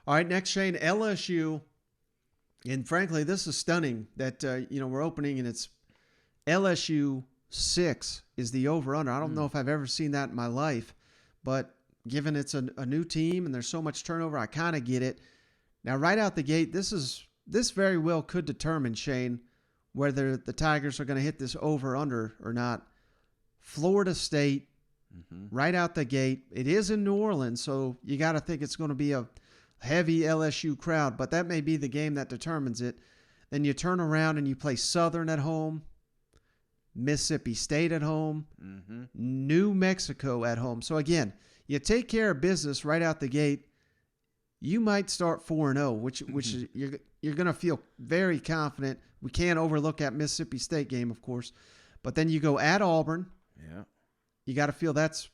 All right, next, Shane, LSU. And frankly, this is stunning that, we're opening and it's LSU 6 is the over-under. I don't know if I've ever seen that in my life, but given it's a new team and there's so much turnover, I kind of get it. Now, right out the gate, this very well could determine, Shane, whether the Tigers are going to hit this over-under or not. Florida State, right out the gate. It is in New Orleans, so you got to think it's going to be a heavy LSU crowd, but that may be the game that determines it. Then you turn around and you play Southern at home, Mississippi State at home, New Mexico at home. So again, you take care of business right out the gate, you might start 4-0, which is you're going to feel very confident. We can't overlook that Mississippi State game, of course. But then you go at Auburn. Yeah. You got to feel that's,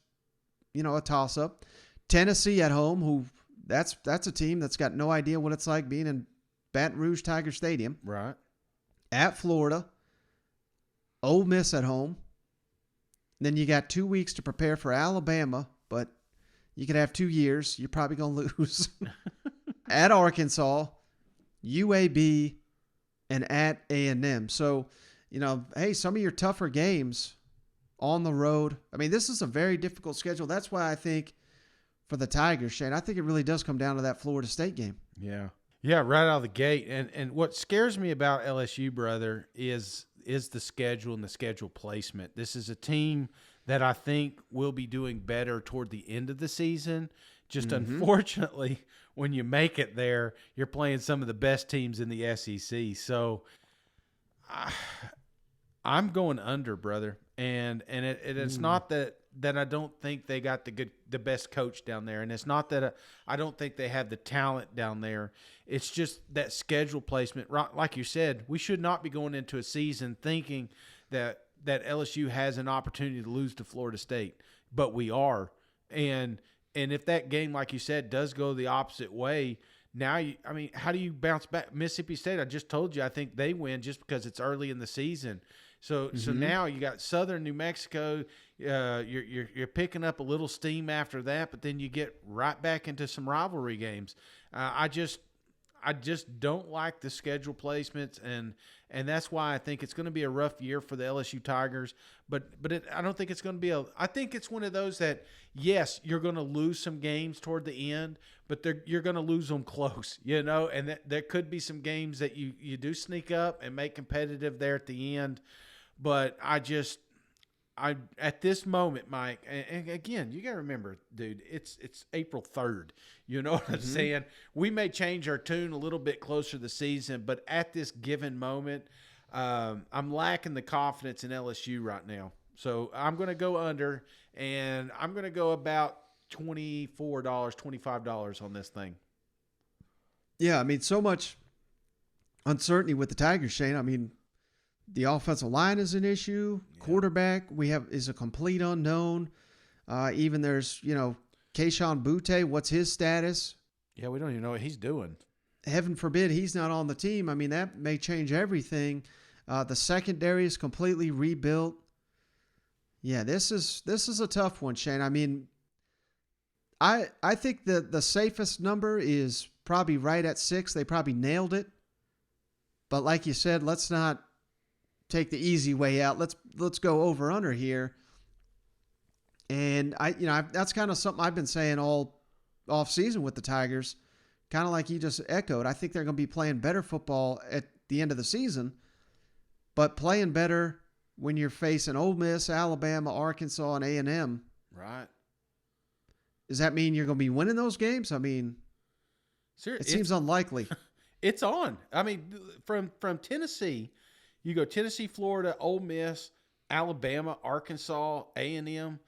a toss-up. Tennessee at home, who that's a team that's got no idea what it's like being in Baton Rouge Tiger Stadium. Right. At Florida. Ole Miss at home. Then you got 2 weeks to prepare for Alabama, but you could have 2 years. You're probably going to lose. At Arkansas, UAB, and at A&M. So, hey, some of your tougher games on the road. I mean, this is a very difficult schedule. That's why I think for the Tigers, Shane, I think it really does come down to that Florida State game. Yeah. Yeah, right out of the gate. And what scares me about LSU, brother, is the schedule and the schedule placement. This is a team that I think will be doing better toward the end of the season. Just unfortunately, when you make it there, you're playing some of the best teams in the SEC. So I'm going under, brother. And it's not that I don't think they got the best coach down there, and it's not that I don't think they have the talent down there. It's just that schedule placement. Like you said, we should not be going into a season thinking that LSU has an opportunity to lose to Florida State, but we are. And if that game, like you said, does go the opposite way, now how do you bounce back? Mississippi State, I just told you, I think they win just because it's early in the season. So now you got Southern New Mexico. You're picking up a little steam after that, but then you get right back into some rivalry games. I just don't like the schedule placements, and that's why I think it's going to be a rough year for the LSU Tigers. But I don't think it's going to be I think it's one of those that, yes, you're going to lose some games toward the end, but you're going to lose them close, and there could be some games that you do sneak up and make competitive there at the end. But I at this moment, Mike, and again, you got to remember, dude, it's April 3rd. You know what I'm saying? We may change our tune a little bit closer to the season, but at this given moment, I'm lacking the confidence in LSU right now. So I'm going to go under, and I'm going to go about $24, $25 on this thing. Yeah, I mean, so much uncertainty with the Tigers, Shane. I mean, the offensive line is an issue. Yeah. Quarterback is a complete unknown. Even there's, Keyshawn Butte. What's his status? Yeah, we don't even know what he's doing. Heaven forbid he's not on the team. I mean, that may change everything. The secondary is completely rebuilt. Yeah, this is a tough one, Shane. I mean, I think the safest number is probably right at 6. They probably nailed it. But like you said, let's not take the easy way out. Let's go over under here. And that's kind of something I've been saying all off season with the Tigers, kind of like you just echoed. I think they're going to be playing better football at the end of the season, but playing better when you're facing Ole Miss, Alabama, Arkansas, and A&M. Right. Does that mean you're going to be winning those games? I mean, it seems unlikely. It's on. I mean, from Tennessee, you go Tennessee, Florida, Ole Miss, Alabama, Arkansas, A&M.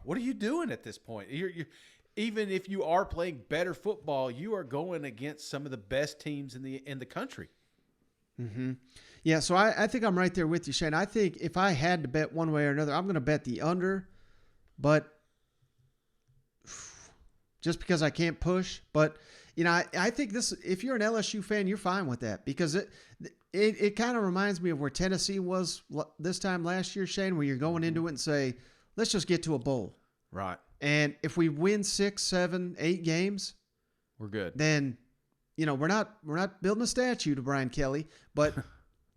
What are you doing at this point? You're even if you are playing better football, you are going against some of the best teams in the country. Mm-hmm. Yeah, so I think I'm right there with you, Shane. I think if I had to bet one way or another, I'm going to bet the under, but just because I can't push. But, I think this, if you're an LSU fan, you're fine with that because it kind of reminds me of where Tennessee was this time last year, Shane, where you're going into it and say, let's just get to a bowl. Right. And if we win 6, 7, 8 games, we're good. Then, we're not building a statue to Brian Kelly, but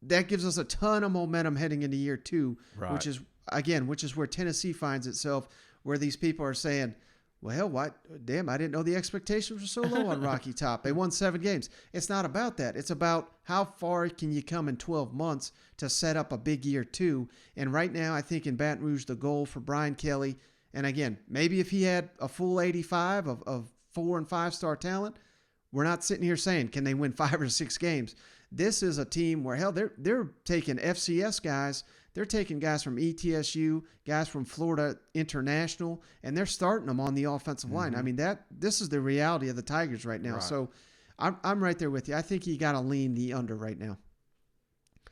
that gives us a ton of momentum heading into year 2, Right. which is where Tennessee finds itself, where these people are saying, well, what? Damn, I didn't know the expectations were so low on Rocky Top. They won 7 games. It's not about that. It's about how far can you come in 12 months to set up a big year 2. And right now, I think in Baton Rouge, the goal for Brian Kelly, and again, maybe if he had a full 85 of 4 and 5-star talent, we're not sitting here saying, can they win 5 or 6 games? This is a team where, hell, they're taking FCS guys. They're taking guys from ETSU, guys from Florida International, and they're starting them on the offensive line. I mean, this is the reality of the Tigers right now. Right. So I'm right there with you. I think you got to lean the under right now.